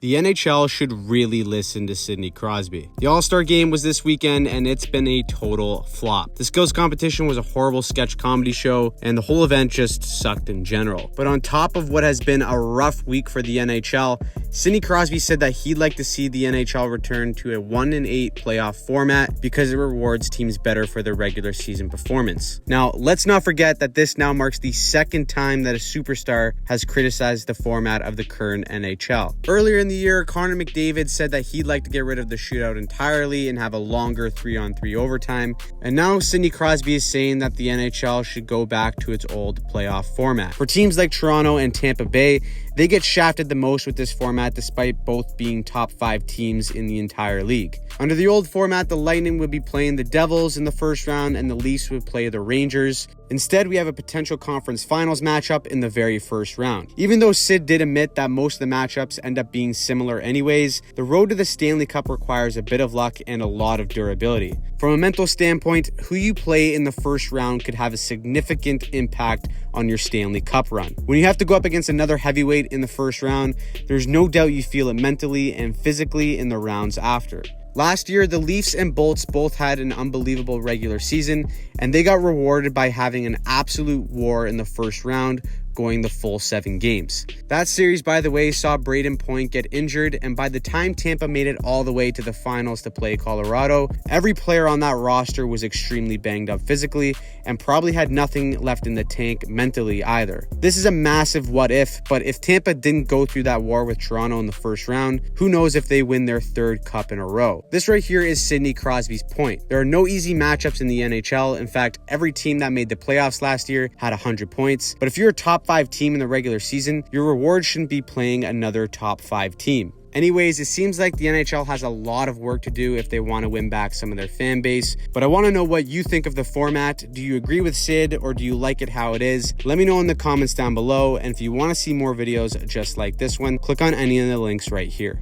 The NHL should really listen to Sidney Crosby. The All-Star game was this weekend, and it's been a total flop. The skills competition was a horrible sketch comedy show, and the whole event just sucked in general. But on top of what has been a rough week for the NHL, Sidney Crosby said that he'd like to see the NHL return to a 1-8 playoff format because it rewards teams better for their regular season performance. Now, let's not forget that this now marks the second time that a superstar has criticized the format of the current NHL. Earlier in the year, Connor McDavid said that he'd like to get rid of the shootout entirely and have a longer 3-on-3 overtime. And now Sidney Crosby is saying that the NHL should go back to its old playoff format. For teams like Toronto and Tampa Bay, they get shafted the most with this format despite both being top 5 teams in the entire league. Under the old format, the Lightning would be playing the Devils in the first round and the Leafs would play the Rangers. Instead, we have a potential conference finals matchup in the very first round. Even though Sid did admit that most of the matchups end up being similar anyways, the road to the Stanley Cup requires a bit of luck and a lot of durability. From a mental standpoint, who you play in the first round could have a significant impact on your Stanley Cup run. When you have to go up against another heavyweight in the first round, there's no doubt you feel it mentally and physically in the rounds after. Last year, the Leafs and Bolts both had an unbelievable regular season, and they got rewarded by having an absolute war in the first round, going the full 7 games. That series, by the way, saw Braden Point get injured, and by the time Tampa made it all the way to the finals to play Colorado, every player on that roster was extremely banged up physically and probably had nothing left in the tank mentally either. This is a massive what if, but if Tampa didn't go through that war with Toronto in the first round, who knows if they win their 3rd cup in a row. This right here is Sidney Crosby's point. There are no easy matchups in the NHL. In fact, every team that made the playoffs last year had 100 points, but if you're a top 5 team in the regular season, your reward shouldn't be playing another top 5 team. Anyways, it seems like the NHL has a lot of work to do if they want to win back some of their fan base, but I want to know what you think of the format. Do you agree with Sid or do you like it how it is? Let me know in the comments down below, and if you want to see more videos just like this one, click on any of the links right here.